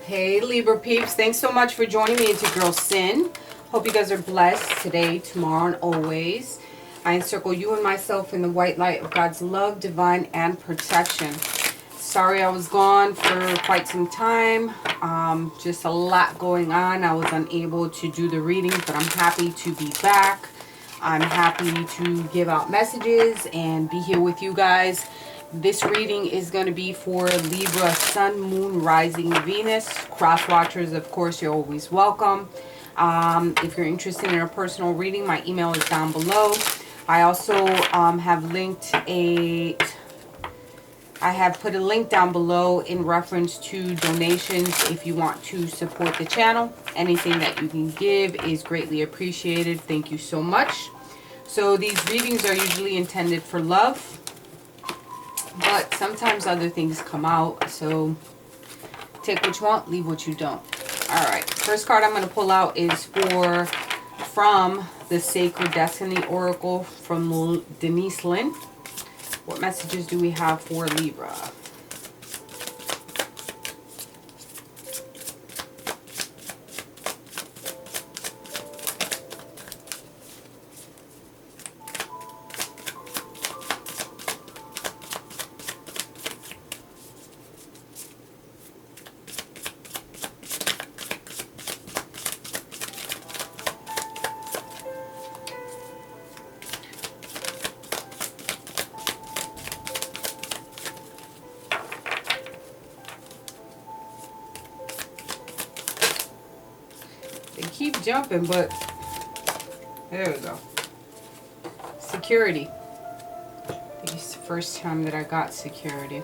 Hey Libra peeps, thanks so much for joining me. It's your girl Sin. Hope you guys are blessed today, tomorrow, and always. I encircle you and myself in the white light of God's love, divine, and protection. Sorry I was gone for quite some time. Just a lot going on. I was unable to do the readings, but I'm happy to be back. I'm happy to give out messages and be here with you guys. This reading is going to be for Libra, Sun, Moon, Rising, Venus. Cross watchers, of course, you're always welcome. If you're interested in a personal reading, my email is down below. I also have put a link down below in reference to donations if you want to support the channel. Anything that you can give is greatly appreciated. Thank you so much. So these readings are usually intended for love, but sometimes other things come out, so take what you want, leave what you don't. Alright, first card I'm going to pull out is from the Sacred Destiny Oracle from Denise Lynn. What messages do we have for Libra? They keep jumping, but there we go. Security. I think it's the first time that I got security.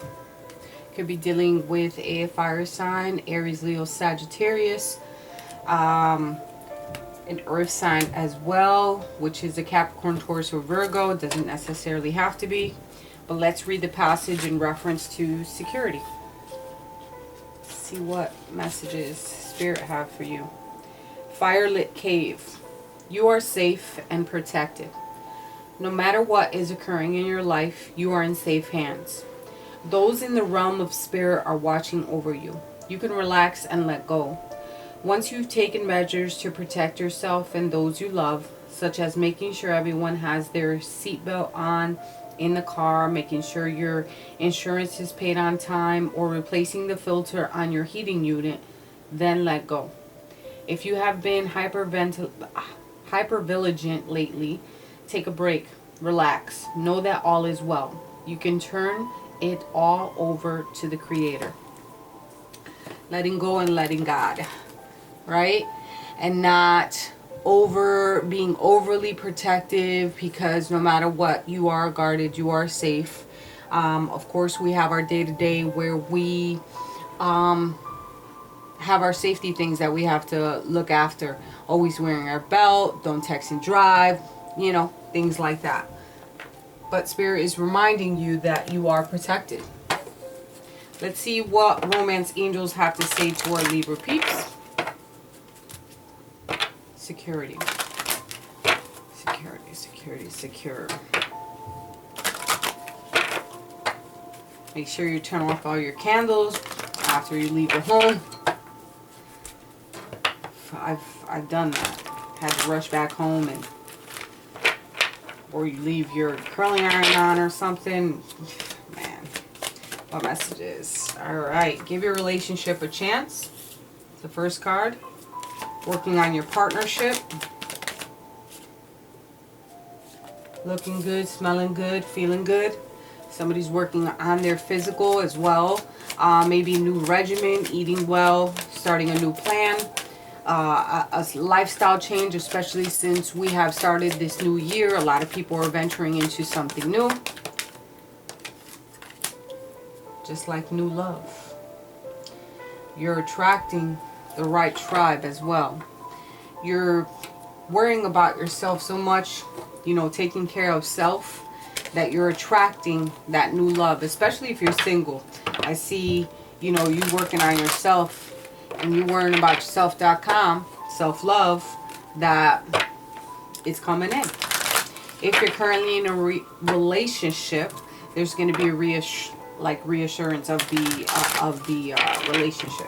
Could be dealing with a fire sign, Aries, Leo, Sagittarius, an earth sign as well, which is a Capricorn, Taurus, or Virgo. Doesn't necessarily have to be, but let's read the passage in reference to security. See what messages Spirit have for you. Firelit cave. You are safe and protected. No matter what is occurring in your life, you are in safe hands. Those in the realm of spirit are watching over you. You can relax and let go. Once you've taken measures to protect yourself and those you love, such as making sure everyone has their seatbelt on in the car, making sure your insurance is paid on time, or replacing the filter on your heating unit, then let go. If you have been hypervigilant lately, take a break, relax, know that all is well. You can turn it all over to the Creator. Letting go and letting God, right? And not being overly protective, because no matter what, you are guarded, you are safe. Of course, we have our day-to-day where we have our safety things that we have to look after. Always wearing our belt, don't text and drive, you know, things like that. But Spirit is reminding you that you are protected. Let's see what romance angels have to say to our Libra peeps. Security. Security, security, secure. Make sure you turn off all your candles after you leave your home. I've done that. Had to rush back home, and or you leave your curling iron on or something. Man, what messages? Alright, give your relationship a chance. The first card. Working on your partnership. Looking good, smelling good, feeling good. Somebody's working on their physical as well. Maybe a new regimen, eating well, starting a new plan. A lifestyle change, especially since we have started this new year. A lot of people are venturing into something new. Just like new love. You're attracting the right tribe as well. You're worrying about yourself so much, you know, taking care of self, that you're attracting that new love, especially if you're single. I see, you know, you working on yourself and you worrying about yourself.com, self-love, that it's coming in. If you're currently in a relationship, there's going to be a reassurance of the relationship.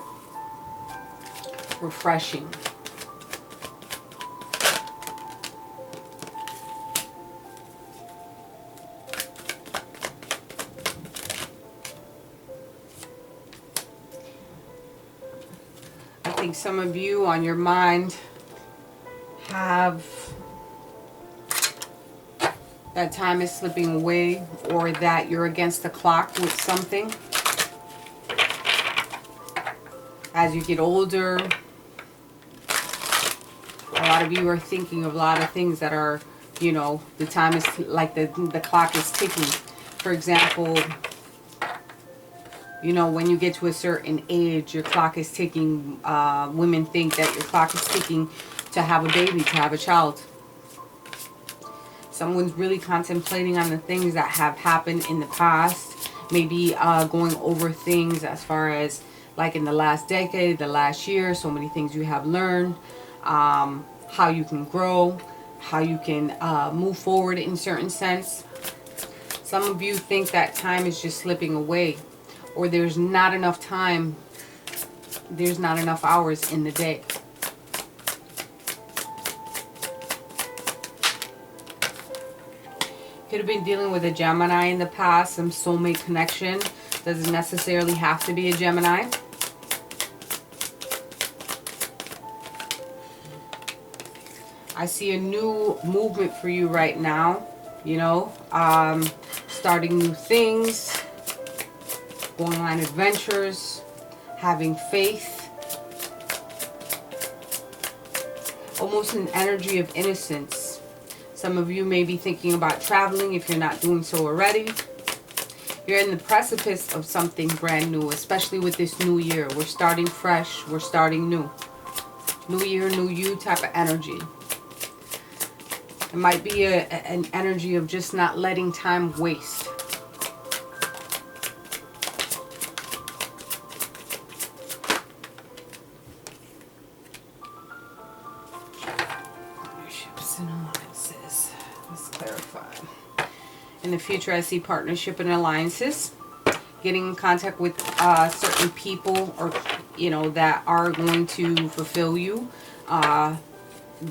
refreshing. I think some of you on your mind have that time is slipping away, or that you're against the clock with something. As you get older, a lot of you are thinking of a lot of things that are, you know, the time is like the clock is ticking. For example, you know, when you get to a certain age, your clock is ticking. Women think that your clock is ticking to have a baby, to have a child. Someone's really contemplating on the things that have happened in the past. Maybe going over things as far as like in the last decade, the last year, so many things you have learned. How you can grow, how you can move forward in certain sense. Some of you think that time is just slipping away, or there's not enough time, there's not enough hours in the day. Could have been dealing with a Gemini in the past, some soulmate connection. Doesn't necessarily have to be a Gemini. I see a new movement for you right now, you know, starting new things, going on adventures, having faith, almost an energy of innocence. Some of you may be thinking about traveling if you're not doing so already. You're in the precipice of something brand new, especially with this new year. We're starting fresh, we're starting new. New year, new you type of energy. It might be an energy of just not letting time waste. Partnerships and alliances. Let's clarify. In the future, I see partnership and alliances. Getting in contact with certain people, or you know, that are going to fulfill you.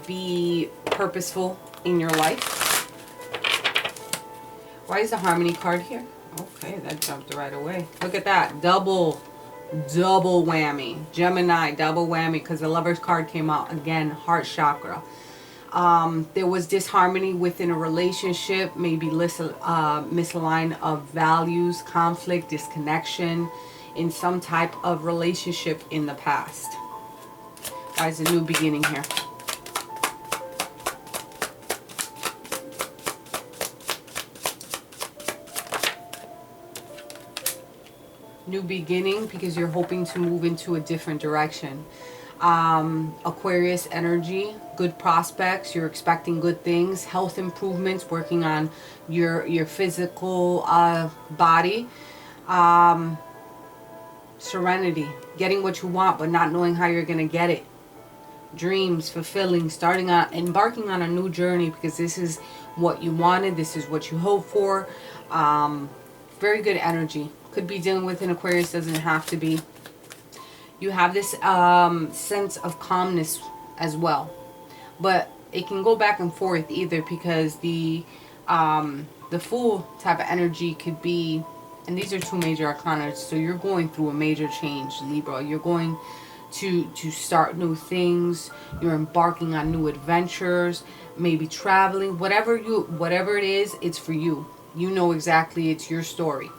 Be purposeful in your life. Why is the Harmony card here? Okay, that jumped right away. Look at that. Double whammy. Gemini, double whammy, because the Lover's card came out again. Heart chakra. There was disharmony within a relationship, maybe misalignment of values, conflict, disconnection in some type of relationship in the past. Guys, a new beginning here. New beginning, because you're hoping to move into a different direction. Aquarius energy, good prospects, you're expecting good things, health improvements, working on your physical body, serenity, getting what you want but not knowing how you're gonna get it, dreams fulfilling, embarking on a new journey, because this is what you wanted, this is what you hoped for. Very good energy. Could be dealing with an Aquarius, doesn't have to be. You have this sense of calmness as well, but it can go back and forth either, because the Fool type of energy could be, and these are two major arcana, so you're going through a major change, Libra. You're going to start new things, you're embarking on new adventures, maybe traveling, whatever it is, it's for you. You know exactly, it's your story.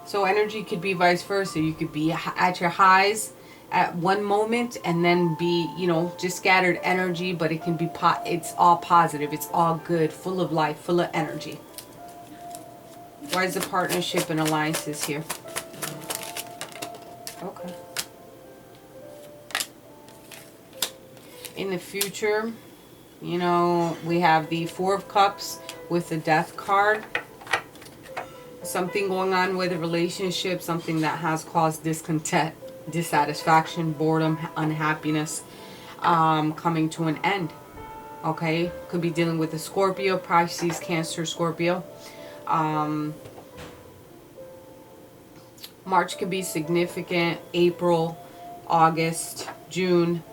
So energy could be vice versa. You could be at your highs at one moment and then be, you know, just scattered energy, but it can be, it's all positive, it's all good, full of life, full of energy. Why is the partnership and alliances here? Okay. In the future, you know, we have the Four of Cups with the Death card. Something going on with a relationship, something that has caused discontent, dissatisfaction, boredom, unhappiness, coming to an end. Okay, could be dealing with a Scorpio, Pisces, Cancer, Scorpio. March could be significant. April, August, June.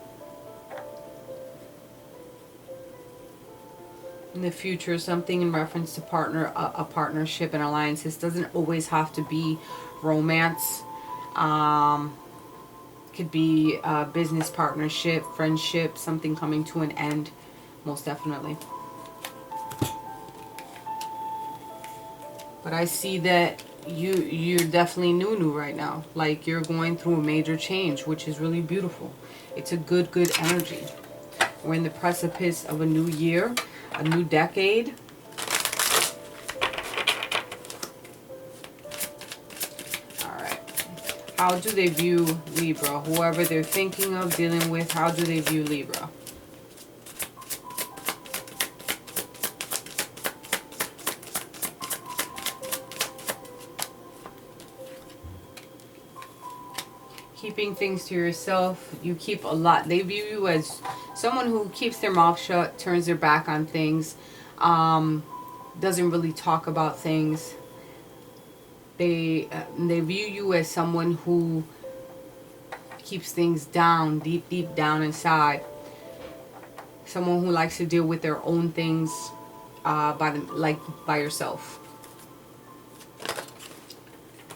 In the future, something in reference to a partnership and alliance. This doesn't always have to be romance. Could be a business partnership, friendship, something coming to an end, most definitely. But I see that you're definitely new right now. Like you're going through a major change, which is really beautiful. It's a good energy. We're in the precipice of a new year, a new decade. Alright. How do they view Libra? Whoever they're thinking of dealing with, how do they view Libra? Keeping things to yourself. You keep a lot. They view you as someone who keeps their mouth shut, turns their back on things, doesn't really talk about things. They view you as someone who keeps things down, deep down inside. Someone who likes to deal with their own things by yourself.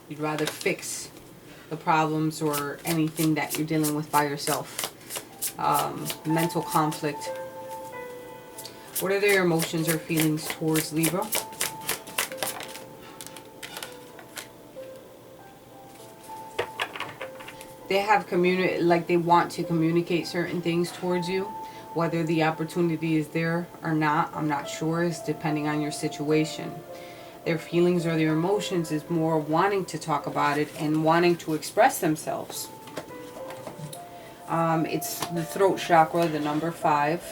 You'd rather fix the problems or anything that you're dealing with by yourself. Mental conflict. What are their emotions or feelings towards Libra? They have they want to communicate certain things towards you. Whether the opportunity is there or not, I'm not sure. It's depending on your situation. Their feelings or their emotions is more wanting to talk about it and wanting to express themselves. It's the throat chakra, the number 5.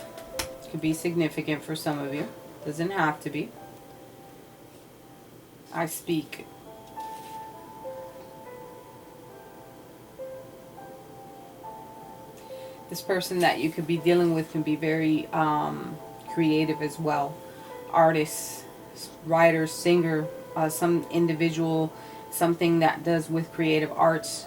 Could be significant for some of you. Doesn't have to be. I speak. This person that you could be dealing with can be very creative as well. Artists, writer, singer, some individual, something that does with creative arts.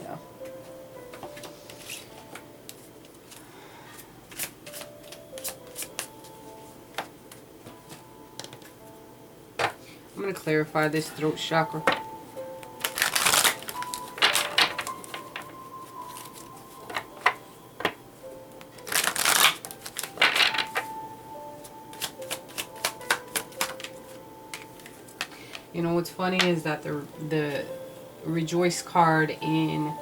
Yeah. I'm going to clarify this throat chakra. You know what's funny is that the Rejoice card in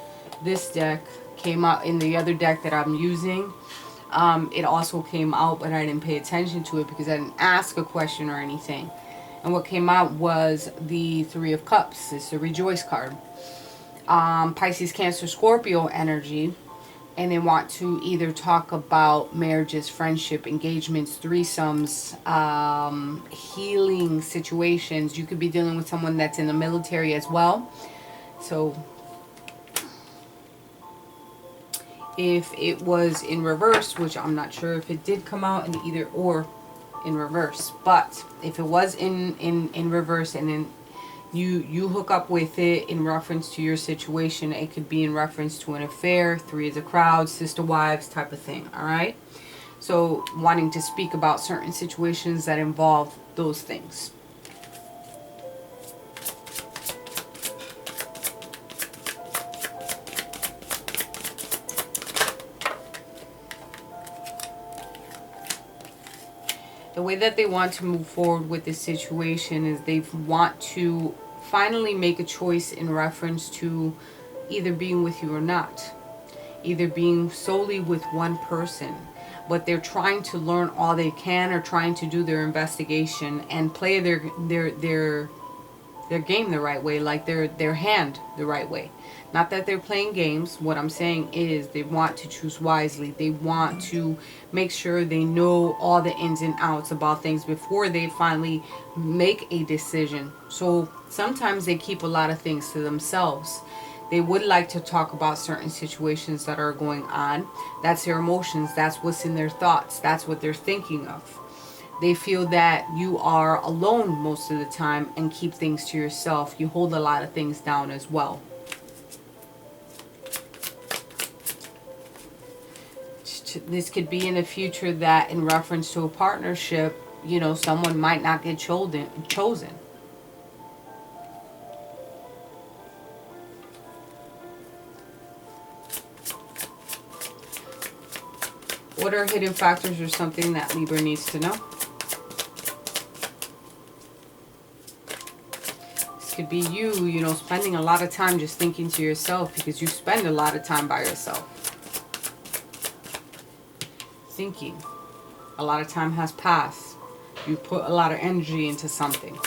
this deck came out in the other deck that I'm using. It also came out, but I didn't pay attention to it because I didn't ask a question or anything. And what came out was the 3 of Cups. It's the Rejoice card. Pisces, Cancer, Scorpio energy. And they want to either talk about marriages, friendship, engagements, threesomes, healing situations. You could be dealing with someone that's in the military as well. So if it was in reverse, which I'm not sure if it did come out in either or in reverse, but if it was in reverse and then you hook up with it in reference to your situation, it could be in reference to an affair, 3 of the crowd, sister wives type of thing. All right, so wanting to speak about certain situations that involve those things. The way that they want to move forward with this situation is they want to finally make a choice in reference to either being with you or not. Either being solely with one person. But they're trying to learn all they can or trying to do their investigation and play their game the right way, like their hand the right way. Not that they're playing games. What I'm saying is they want to choose wisely. They want to make sure they know all the ins and outs about things before they finally make a decision. So sometimes they keep a lot of things to themselves. They would like to talk about certain situations that are going on. That's their emotions. That's what's in their thoughts. That's what they're thinking of. They feel that you are alone most of the time and keep things to yourself. You hold a lot of things down as well. This could be in the future that in reference to a partnership, you know, someone might not get chosen. What are hidden factors or something that Libra needs to know? This could be you know, spending a lot of time just thinking to yourself, because you spend a lot of time by yourself. Thinking. A lot of time has passed. You put a lot of energy into something.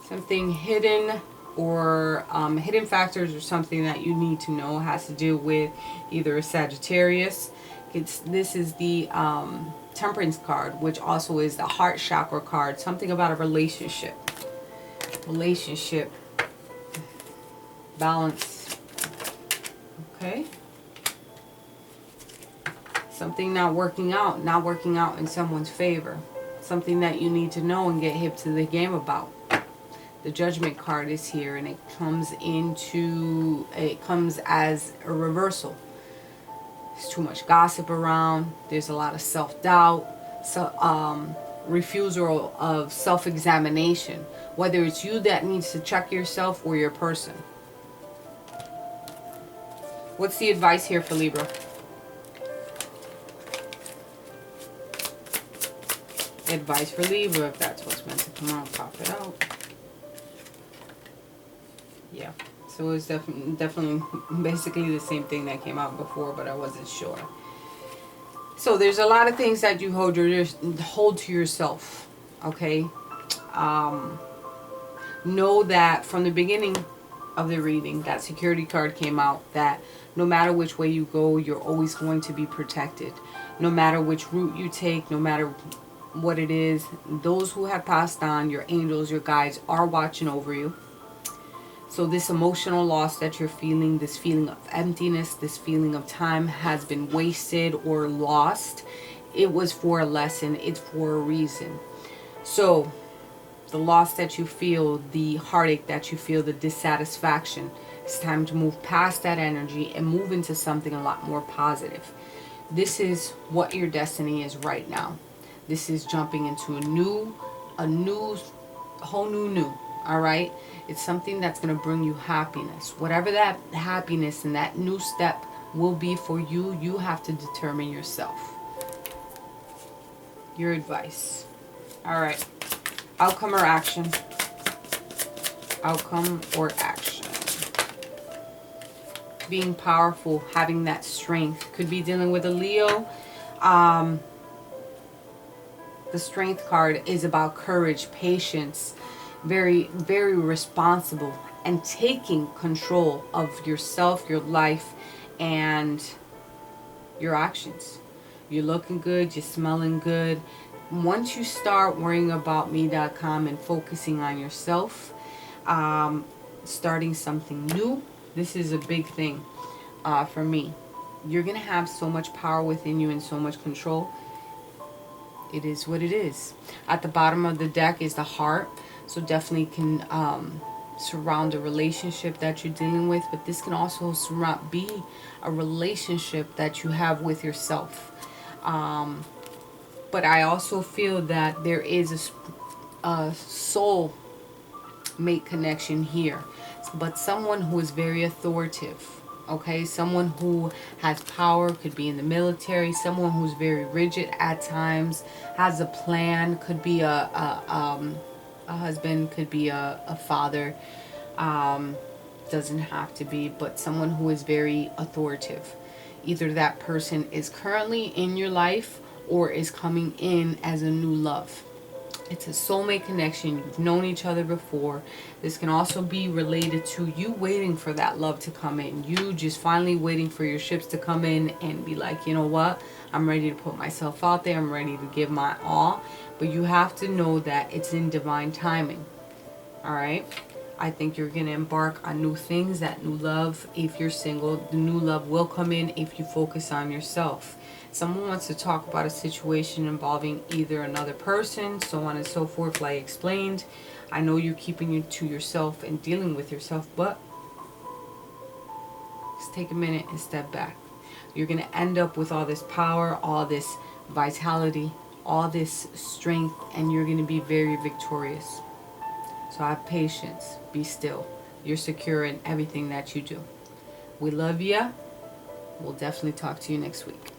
Something hidden or hidden factors or something that you need to know has to do with either a Sagittarius. This is the Temperance card, which also is the heart chakra card. Something about a relationship. Relationship. Balance. Okay. Something not working out in someone's favor. Something that you need to know and get hip to the game about. The Judgment card is here, and it comes as a reversal. There's too much gossip around. There's a lot of self-doubt, refusal of self-examination. Whether it's you that needs to check yourself or your person. What's the advice here for Libra? Advice for Libra, if that's what's meant to come out, pop it out. Yeah, so it's definitely basically the same thing that came out before, but I wasn't sure. So there's a lot of things that you hold to yourself, okay? Know that from the beginning of the reading, that security card came out, that no matter which way you go, you're always going to be protected. No matter which route you take, no matter what it is, those who have passed on, your angels, your guides, are watching over you. So this emotional loss that you're feeling, this feeling of emptiness, this feeling of time has been wasted or lost. It was for a lesson. It's for a reason. So the loss that you feel, the heartache that you feel, the dissatisfaction, it's time to move past that energy and move into something a lot more positive. This is what your destiny is right now. This is jumping into a whole new, all right? It's something that's going to bring you happiness. Whatever that happiness and that new step will be for you, you have to determine yourself. Your advice. All right. Outcome or action? Outcome or action? Being powerful, having that strength. Could be dealing with a Leo. The Strength card is about courage, patience, very, very responsible, and taking control of yourself, your life, and your actions. You're looking good, you're smelling good. Once you start worrying about me.com and focusing on yourself, starting something new, this is a big thing for me. You're going to have so much power within you and so much control. It is what it is. At the bottom of the deck is the heart. So definitely can surround a relationship that you're dealing with. But this can also be a relationship that you have with yourself. But I also feel that there is a soul mate connection here. But someone who is very authoritative. Okay, someone who has power, could be in the military, someone who's very rigid at times, has a plan, could be a husband, could be a father, doesn't have to be, but someone who is very authoritative. Either that person is currently in your life or is coming in as a new love. It's a soulmate connection. You've known each other before. This can also be related to you waiting for that love to come in. You just finally waiting for your ships to come in and be like, you know what? I'm ready to put myself out there. I'm ready to give my all. But you have to know that it's in divine timing. All right? I think you're going to embark on new things, that new love. If you're single, the new love will come in if you focus on yourself. Someone wants to talk about a situation involving either another person, so on and so forth, like I explained. I know you're keeping you to yourself and dealing with yourself, but just take a minute and step back. You're going to end up with all this power, all this vitality, all this strength, and you're going to be very victorious. So have patience. Be still. You're secure in everything that you do. We love you. We'll definitely talk to you next week.